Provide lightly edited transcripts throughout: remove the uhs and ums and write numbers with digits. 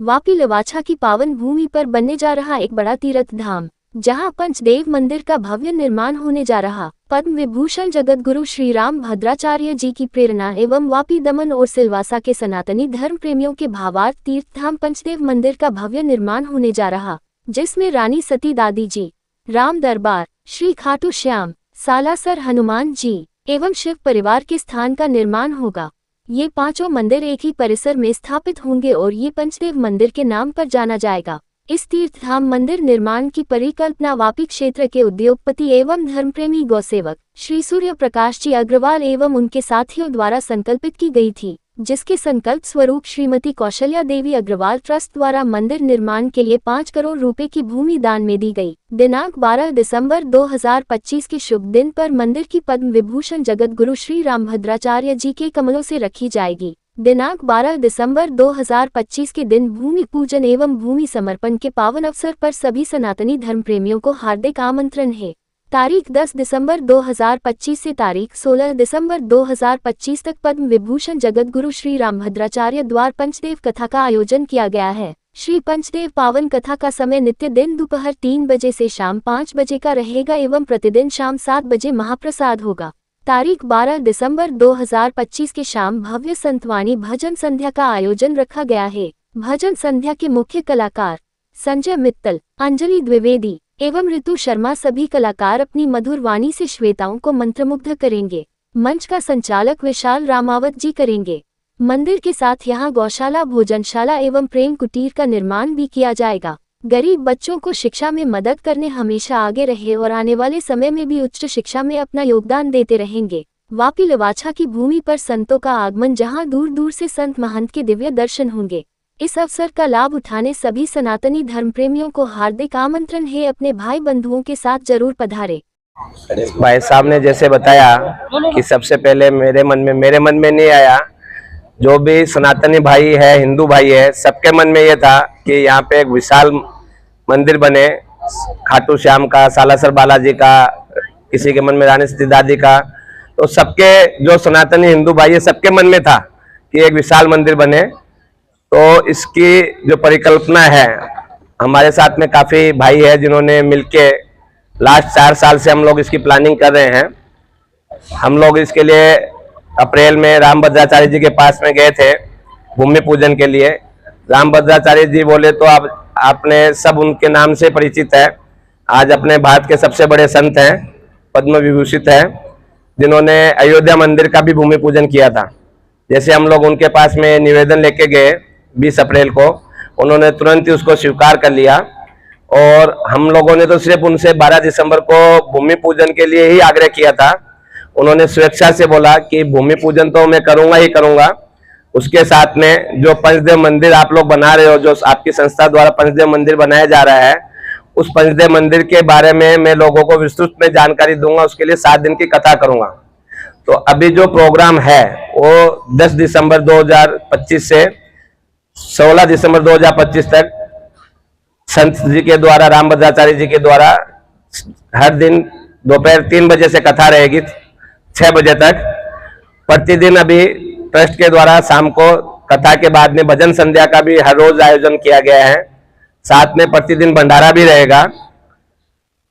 वापी लवाछा की पावन भूमि पर बनने जा रहा एक बड़ा तीर्थ धाम, जहां पंचदेव मंदिर का भव्य निर्माण होने जा रहा। पद्म विभूषण जगतगुरु श्री राम भद्राचार्य जी की प्रेरणा एवं वापी दमन और सिलवासा के सनातनी धर्म प्रेमियों के भावार्थ तीर्थ धाम पंचदेव मंदिर का भव्य निर्माण होने जा रहा, जिसमें रानी सती दादी जी, राम दरबार, श्री खाटू श्याम, सालासर हनुमान जी एवं शिव परिवार के स्थान का निर्माण होगा। ये पांचों मंदिर एक ही परिसर में स्थापित होंगे और ये पंचदेव मंदिर के नाम पर जाना जाएगा। इस तीर्थधाम मंदिर निर्माण की परिकल्पना वापी क्षेत्र के उद्योगपति एवं धर्मप्रेमी गौसेवक श्री सूर्य प्रकाश जी अग्रवाल एवं उनके साथियों द्वारा संकल्पित की गई थी, जिसके संकल्प स्वरूप श्रीमती कौशल्या देवी अग्रवाल ट्रस्ट द्वारा मंदिर निर्माण के लिए 5 करोड़ रुपए की भूमि दान में दी गई। दिनांक 12 दिसंबर 2025 के शुभ दिन पर मंदिर की पद्म विभूषण जगतगुरु श्री रामभद्राचार्य जी के कमलों से रखी जाएगी। दिनांक 12 दिसंबर 2025 के दिन भूमि पूजन एवं भूमि समर्पण के पावन अवसर पर सभी सनातनी धर्म प्रेमियों को हार्दिक आमंत्रण है। तारीख 10 दिसंबर 2025 से तारीख 16 दिसंबर 2025 तक पद्म विभूषण जगतगुरु श्री रामभद्राचार्य द्वार पंचदेव कथा का आयोजन किया गया है। श्री पंचदेव पावन कथा का समय नित्य दिन दोपहर 3 बजे से शाम 5 बजे का रहेगा एवं प्रतिदिन शाम 7 बजे महाप्रसाद होगा। तारीख 12 दिसंबर 2025 के शाम भव्य संतवाणी भजन संध्या का आयोजन रखा गया है। भजन संध्या के मुख्य कलाकार संजय मित्तल, अंजलि द्विवेदी एवं ऋतु शर्मा सभी कलाकार अपनी मधुर वाणी से श्वेताओं को मंत्रमुग्ध करेंगे। मंच का संचालक विशाल रामावत जी करेंगे। मंदिर के साथ यहां गौशाला, भोजनशाला एवं प्रेम कुटीर का निर्माण भी किया जाएगा। गरीब बच्चों को शिक्षा में मदद करने हमेशा आगे रहे और आने वाले समय में भी उच्च शिक्षा में अपना योगदान देते रहेंगे। वापी लवाछा की भूमि पर संतों का आगमन, जहां दूर दूर से संत महंत के दिव्य दर्शन होंगे। इस अवसर का लाभ उठाने सभी सनातनी धर्म प्रेमियों को हार्दिक आमंत्रण है। अपने भाई बंधुओं के साथ जरूर पधारे। भाई साहब ने जैसे बताया कि सबसे पहले मेरे मन में नहीं आया, जो भी सनातनी भाई है, हिंदू भाई है, सबके मन में ये था कि यहाँ पे एक विशाल मंदिर बने, खाटू श्याम का, सालासर बालाजी का, किसी के मन में रानी सती दादी का, तो सबके जो सनातनी हिंदू भाई है सबके मन में था कि एक विशाल मंदिर बने। तो इसकी जो परिकल्पना है, हमारे साथ में काफी भाई है जिन्होंने मिलके लास्ट 4 साल से हम लोग इसकी प्लानिंग कर रहे हैं। हम लोग इसके लिए अप्रैल में रामभद्राचार्य जी के पास में गए थे भूमि पूजन के लिए। रामभद्राचार्य जी बोले तो आपने सब उनके नाम से परिचित है। आज अपने भारत के सबसे बड़े संत हैं, पद्म विभूषित हैं, जिन्होंने अयोध्या मंदिर का भी भूमि पूजन किया था। जैसे हम लोग उनके पास में निवेदन लेके गए 20 अप्रैल को, उन्होंने तुरंत ही उसको स्वीकार कर लिया और हम लोगों ने तो सिर्फ उनसे 12 दिसंबर को भूमि पूजन के लिए ही आग्रह किया था। उन्होंने स्वेच्छा से बोला कि भूमि पूजन तो मैं करूंगा ही करूंगा, उसके साथ में जो पंचदेव मंदिर आप लोग बना रहे हो, जो आपकी संस्था द्वारा पंचदेव मंदिर बनाया जा रहा है, उस पंचदेव मंदिर के बारे में मैं लोगों को विस्तृत में जानकारी दूंगा, उसके लिए 7 दिन की कथा करूंगा। तो अभी जो प्रोग्राम है वो 10 दिसंबर 2025 से 16 दिसंबर 2025 तक संत जी के द्वारा, रामभद्राचार्य जी के द्वारा हर दिन दोपहर 3 बजे से कथा रहेगी 6 बजे तक। प्रतिदिन अभी ट्रस्ट के द्वारा शाम को कथा के बाद में भजन संध्या का भी हर रोज आयोजन किया गया है। साथ में प्रतिदिन भंडारा भी रहेगा।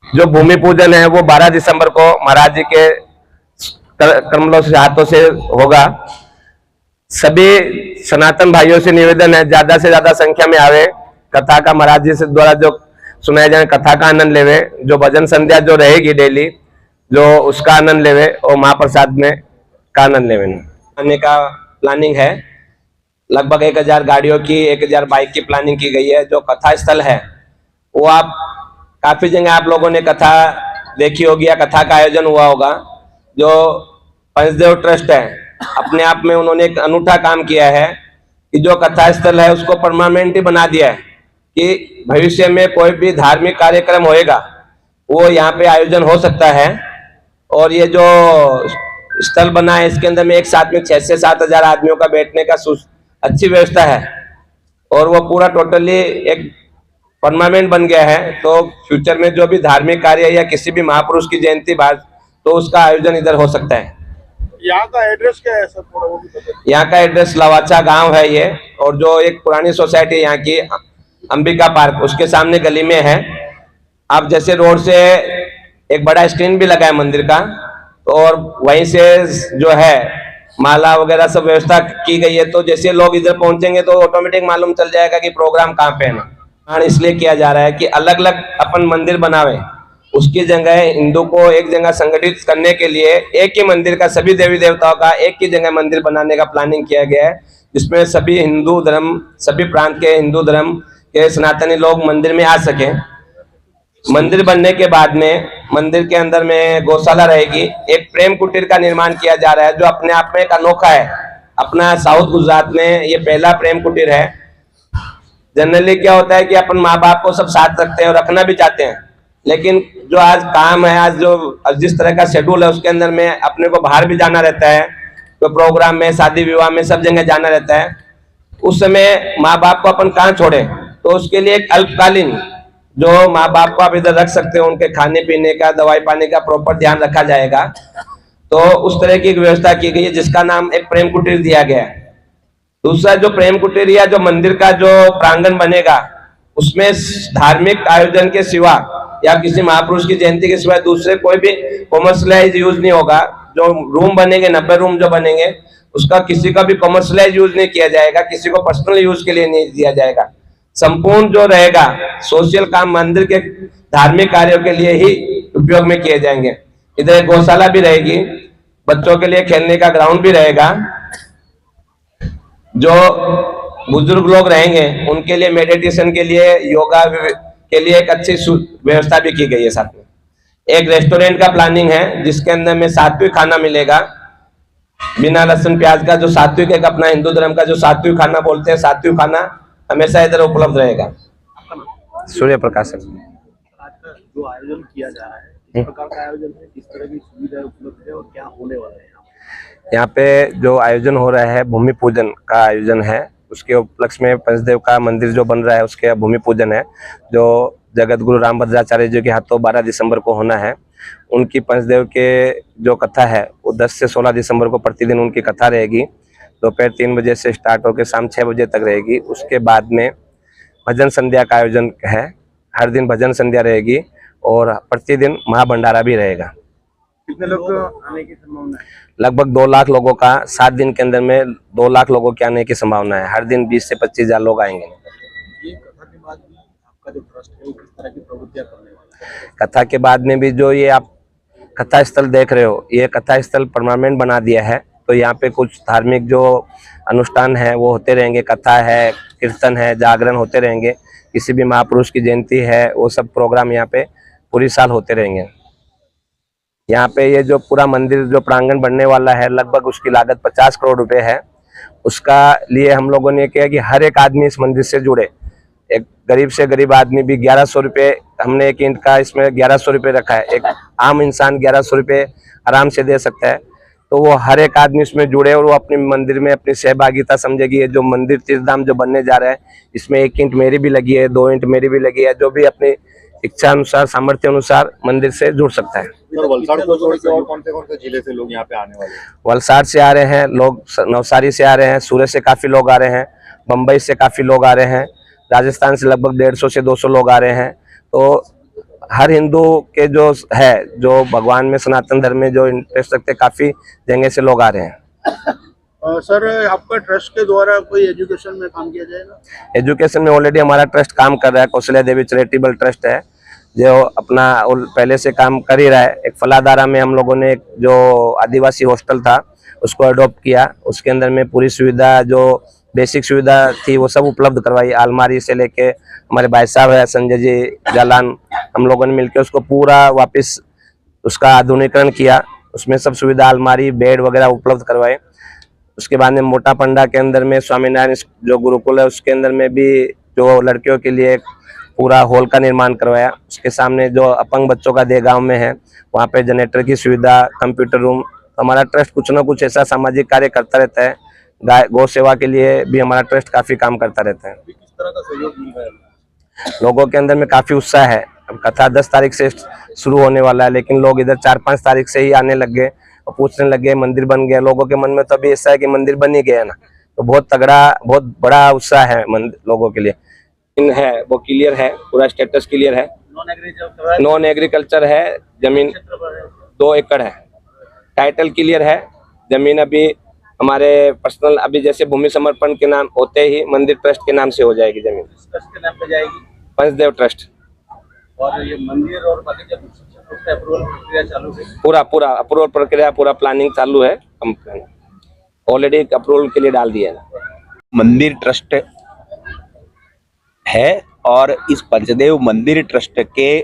जो भूमि पूजन है वो 12 दिसंबर को महाराज जी के कमलों से, हाथों से होगा। सभी सनातन भाइयों से निवेदन है ज्यादा से ज्यादा संख्या में आवे, कथा का महाराज जी से द्वारा जो सुनाए जाए कथा का आनंद लेवे, जो भजन संध्या जो रहेगी डेली, जो उसका आनंद लेवे और महाप्रसाद में का आनंद लेवे। आने का प्लानिंग है, लगभग 1000 गाड़ियों की, 1000 बाइक की प्लानिंग की गई है। जो कथा स्थल है वो आप काफी जगह आप लोगों ने कथा देखी होगी या कथा का आयोजन हुआ होगा। जो पंचदेव ट्रस्ट है अपने आप में उन्होंने एक अनूठा काम किया है कि जो कथा स्थल है उसको परमानेंट ही बना दिया है कि भविष्य में कोई भी धार्मिक कार्यक्रम होएगा वो यहाँ पे आयोजन हो सकता है। और ये जो स्थल बना है इसके अंदर में एक साथ में 6 से 7 हजार आदमियों का बैठने का अच्छी व्यवस्था है और वो पूरा टोटली एक परमानेंट बन गया है। तो फ्यूचर में जो भी धार्मिक कार्य या किसी भी महापुरुष की जयंती बात, तो उसका आयोजन इधर हो सकता है। यहाँ का एड्रेस क्या है सर, थोड़ा वो भी बताइए। यहाँ का एड्रेस लवाचा गांव है ये, और जो एक पुरानी सोसाइटी यहाँ की अंबिका पार्क, उसके सामने गली में है। आप जैसे रोड से एक बड़ा स्क्रीन भी लगा है मंदिर का, और वहीं से जो है माला वगैरह सब व्यवस्था की गई है। तो जैसे लोग इधर पहुंचेंगे तो ऑटोमेटिक मालूम चल जाएगा कि प्रोग्राम कहाँ पे है ना। इसलिए किया जा रहा है कि अलग अलग अपन मंदिर बनावे, उसकी जगह हिंदू को एक जगह संगठित करने के लिए एक ही मंदिर का, सभी देवी देवताओं का एक ही जगह मंदिर बनाने का प्लानिंग किया गया है, जिसमें सभी हिंदू धर्म, सभी प्रांत के हिंदू धर्म के सनातनी लोग मंदिर में आ सके। मंदिर बनने के बाद में मंदिर के अंदर में गौशाला रहेगी। एक प्रेम कुटीर का निर्माण किया जा रहा है, जो अपने आप में एक अनोखा है। अपना साउथ गुजरात में ये पहला प्रेम कुटीर है। जनरली क्या होता है कि अपन माँ बाप को सब साथ रखते हैं और रखना भी चाहते हैं, लेकिन जो आज काम है, आज जिस तरह का शेड्यूल है, उसके अंदर में अपने को बाहर भी जाना रहता है, तो प्रोग्राम में, शादी विवाह में, सब जगह जाना रहता है। उस समय माँ बाप को अपन कहाँ छोड़े, तो उसके लिए एक अल्पकालीन जो माँ बाप को आप इधर रख सकते हो, उनके खाने पीने का, दवाई पानी का प्रॉपर ध्यान रखा जाएगा। तो उस तरह की एक व्यवस्था की गई है, जिसका नाम एक प्रेम कुटीर दिया गया है। दूसरा जो प्रेम कुटीर या जो मंदिर का जो प्रांगण बनेगा, उसमें धार्मिक आयोजन के सिवा या किसी महापुरुष की जयंती के सिवा दूसरे कोई भी कॉमर्शियलाइज यूज नहीं होगा। जो रूम बनेंगे, 90 रूम जो बनेंगे, उसका किसी का भी कॉमर्शियलाइज यूज नहीं किया जाएगा, किसी को पर्सनल यूज के लिए नहीं दिया जाएगा। संपूर्ण जो रहेगा सोशल काम मंदिर के धार्मिक कार्यों के लिए ही उपयोग में किए जाएंगे। इधर एक गौशाला भी रहेगी, बच्चों के लिए खेलने का ग्राउंड भी रहेगा। जो बुजुर्ग लोग रहेंगे उनके लिए मेडिटेशन के लिए, योगा के लिए एक अच्छी व्यवस्था भी की गई है। साथ में एक रेस्टोरेंट का प्लानिंग है, जिसके अंदर में सात्विक खाना मिलेगा, बिना लहसुन प्याज का। जो सात्विक एक अपना हिंदू धर्म का जो सात्विक खाना बोलते हैं, सात्विक खाना हमेशा इधर उपलब्ध रहेगा। सूर्य प्रकाश आज का जो आयोजन किया जा रहा है, किस प्रकार का आयोजन है, किस तरह की सुविधाएं उपलब्ध है और क्या होने वाला है यहाँ पे जो आयोजन हो रहा है, भूमि पूजन का आयोजन है। उसके उपलक्ष्य में पंचदेव का मंदिर जो बन रहा है, उसके भूमि पूजन है, जो जगत गुरु रामभद्राचार्य जी के हाथों 12 दिसंबर को होना है। उनकी पंचदेव के जो कथा है, वो 10 से 16 दिसंबर को प्रतिदिन उनकी कथा रहेगी। दोपहर 3 बजे से स्टार्ट होकर शाम 6 बजे तक रहेगी। उसके बाद में भजन संध्या का आयोजन है, हर दिन भजन संध्या रहेगी, और प्रतिदिन महाभंडारा भी रहेगा। कितने लोग आने की संभावना है? लगभग 2 लाख लोगों का 7 दिन के अंदर में 2 लाख लोगों के आने की संभावना है। हर दिन 20 से 25 हजार लोग आएंगे। ये कथा के बाद भी आपका जो ट्रस्ट है, वो किस तरह की प्रवृत्तियां करने वाला है? कथा के बाद में भी जो ये आप कथा स्थल देख रहे हो, ये कथा स्थल परमानेंट बना दिया है। तो यहाँ पे कुछ धार्मिक जो अनुष्ठान है वो होते रहेंगे, कथा है, कीर्तन है, जागरण होते रहेंगे। किसी भी महापुरुष की जयंती है, वो सब प्रोग्राम यहाँ पे पूरी साल होते रहेंगे। यहाँ पे ये जो पूरा मंदिर जो प्रांगण बनने वाला है, लगभग उसकी लागत 50 करोड़ रुपए है। उसका लिए हम लोगों ने किया कि हर एक आदमी इस मंदिर से जुड़े। एक गरीब से गरीब आदमी भी 1100 रुपये, हमने एक ईंट का इसमें 1100 रुपये रखा है। एक आम इंसान 1100 रुपये आराम से दे सकता है। तो वो हर एक आदमी इसमें जुड़े और वो अपने मंदिर में अपनी सहभागिता समझेगी। ये जो मंदिर तीर्थधाम जो बनने जा रहा है, इसमें 1 ईंट मेरी भी लगी है, 2 ईंट मेरी भी लगी है। जो भी अपनी इच्छा अनुसार, सामर्थ्य अनुसार मंदिर से जुड़ सकता है। वलसाड़ को छोड़ के और कौन से जिले से लोग यहाँ पे आने वाले हैं? वलसाड़ से आ रहे हैं लोग, नवसारी से आ रहे हैं, सूरत से काफी लोग आ रहे हैं, बम्बई से काफी लोग आ रहे हैं, राजस्थान से लगभग 150 से 200 लोग आ रहे हैं। तो हर हिंदू के जो है, जो भगवान में, सनातन धर्म में जो इंटरेस्ट रखते, काफी जगह से लोग आ रहे हैं। सर, आपका ट्रस्ट के द्वारा कोई एजुकेशन में काम किया जाएगा? एजुकेशन में ऑलरेडी हमारा ट्रस्ट काम कर रहा है। कौशल्या देवी चैरिटेबल ट्रस्ट है, जो अपना पहले से काम कर ही रहा है। एक फलादारा में हम लोगों ने एक जो आदिवासी हॉस्टल था, उसको अडॉप्ट किया। उसके अंदर में पूरी सुविधा, जो बेसिक सुविधा थी, वो सब उपलब्ध करवाई। अलमारी से लेके, हमारे भाई साहब है संजय जी जालान, हम लोगों ने मिलकर उसको पूरा वापस उसका आधुनिकीकरण किया। उसमें सब सुविधा, अलमारी, बेड वगैरह उपलब्ध करवाए। उसके बाद में मोटा पंडा के अंदर में स्वामीनारायण जो गुरुकुल है, उसके अंदर में भी जो लड़कियों के लिए पूरा हॉल का निर्माण करवाया। उसके सामने जो अपंग बच्चों का देगांव में है, वहाँ पे जनरेटर की सुविधा, कंप्यूटर रूम। हमारा ट्रस्ट कुछ ना कुछ ऐसा सामाजिक कार्य करता रहता है। गौ सेवा के लिए भी हमारा ट्रस्ट काफी काम करता रहता है। किस तरह का सहयोग मिल रहा है? लोगों के अंदर में काफी उत्साह है। अब कथा 10 तारीख से शुरू होने वाला है, लेकिन लोग इधर 4-5 तारीख से ही आने लग गए। और पूछने लग गए मंदिर बन गया। लोगों के मन में तो अभी ऐसा है कि मंदिर बन ही गया ना, तो बहुत तगड़ा, बहुत बड़ा उत्साह है लोगों के लिए। है वो क्लियर है, पूरा स्टेटस क्लियर है। नॉन एग्रीकल्चर है, जमीन 2 एकड़ है। टाइटल क्लियर है, जमीन अभी हमारे पर्सनल, अभी जैसे भूमि समर्पण के नाम होते ही मंदिर ट्रस्ट के नाम से हो जाएगी जमीन। ट्रस्ट के नाम पे जाएगी पंचदेव ट्रस्ट। और ये मंदिर और बाकी जब अप्रूवल प्रक्रिया चालू है, पूरा अप्रूवल प्रक्रिया, पूरा प्लानिंग चालू है। हम ऑलरेडी अप्रूवल के लिए डाल दिया है। मंदिर ट्रस्ट है और इस पंचदेव मंदिर ट्रस्ट के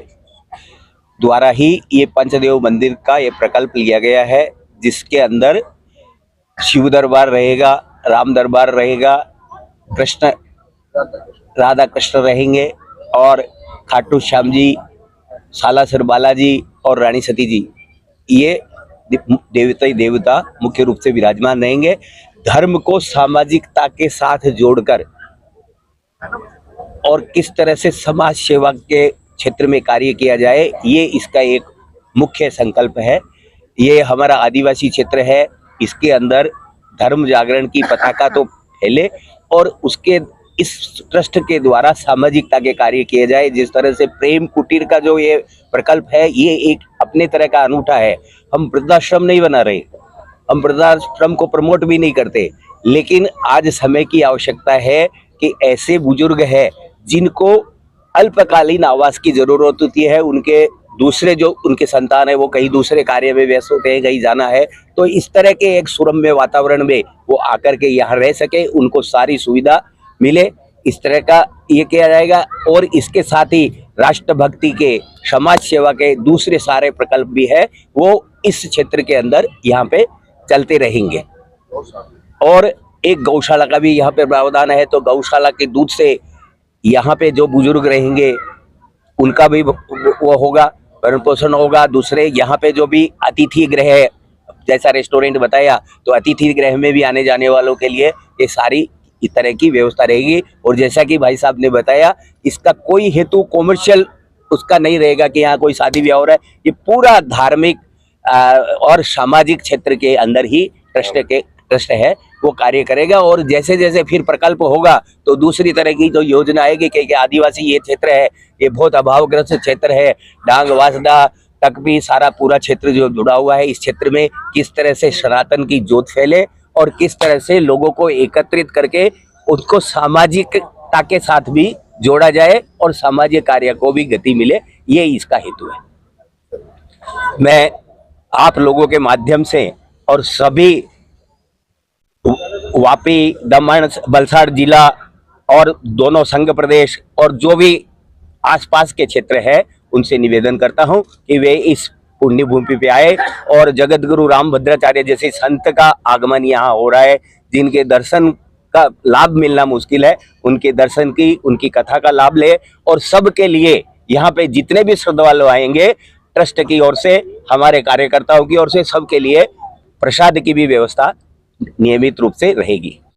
द्वारा ही ये पंचदेव मंदिर का ये प्रकल्प लिया गया है, जिसके अंदर शिव दरबार रहेगा, राम दरबार रहेगा, कृष्ण राधा कृष्ण रहेंगे और खाटू श्याम जी, सालासर बालाजी और रानी सती जी, ये देवता मुख्य रूप से विराजमान रहेंगे। धर्म को सामाजिकता के साथ जोड़कर और किस तरह से समाज सेवा के क्षेत्र में कार्य किया जाए, ये इसका एक मुख्य संकल्प है। ये हमारा आदिवासी क्षेत्र है, इसके अंदर धर्म जागरण की पताका तो फैले और उसके इस ट्रस्ट के द्वारा सामाजिकता के कार्य किए जाए। जिस तरह से प्रेम कुटीर का जो ये प्रकल्प है, ये एक अपने तरह का अनूठा है। हम वृद्धाश्रम नहीं बना रहे, हम वृद्धाश्रम को प्रमोट भी नहीं करते, लेकिन आज समय की आवश्यकता है कि ऐसे बुजुर्ग हैं जिनको अल्पकालीन आवास की जरूरत होती है, उनके दूसरे जो उनके संतान है वो कहीं दूसरे कार्य में व्यस्त होते हैं, कहीं जाना है, तो इस तरह के एक सुरम्य वातावरण में वो आकर के यहाँ रह सके, उनको सारी सुविधा मिले, इस तरह का ये किया जाएगा। और इसके साथ ही राष्ट्रभक्ति के, समाज सेवा के दूसरे सारे प्रकल्प भी है, वो इस क्षेत्र के अंदर यहाँ पे चलते रहेंगे। और एक गौशाला का भी यहाँ पे प्रावधान है, तो गौशाला के दूध से यहाँ पे जो बुजुर्ग रहेंगे उनका भी वो होगा, भरण पोषण होगा। दूसरे यहाँ पे जो भी अतिथि गृह है, जैसा रेस्टोरेंट बताया, तो अतिथि गृह में भी आने जाने वालों के लिए ये सारी इस तरह की व्यवस्था रहेगी। और जैसा कि भाई साहब ने बताया, इसका कोई हेतु कॉमर्शियल उसका नहीं रहेगा कि यहाँ कोई शादी ब्याह हो रहा है। ये पूरा धार्मिक और सामाजिक क्षेत्र के अंदर ही ट्रस्ट है, वो कार्य करेगा। और जैसे जैसे फिर प्रकल्प होगा तो दूसरी तरह की जो योजना आएगी कि आदिवासी ये क्षेत्र है, ये बहुत अभावग्रस्त क्षेत्र है, डांग वासदा तक भी सारा पूरा क्षेत्र जो जुड़ा हुआ है, इस क्षेत्र में किस तरह से सनातन की ज्योत फैले और किस तरह से लोगों को एकत्रित करके उनको सामाजिकता के साथ भी जोड़ा जाए और सामाजिक कार्य को भी गति मिले, ये इसका हेतु है। मैं आप लोगों के माध्यम से और सभी वापी, दमन, वलसाड़ जिला और दोनों संघ प्रदेश और जो भी आसपास के क्षेत्र है, उनसे निवेदन करता हूं कि वे इस पुण्य भूमि पे आए और जगत गुरु रामभद्राचार्य जैसे संत का आगमन यहाँ हो रहा है, जिनके दर्शन का लाभ मिलना मुश्किल है, उनके दर्शन की, उनकी कथा का लाभ ले। और सबके लिए यहाँ पे जितने भी श्रद्धालु आएंगे, ट्रस्ट की ओर से, हमारे कार्यकर्ताओं की ओर से, सबके लिए प्रसाद की भी व्यवस्था नियमित रूप से रहेगी।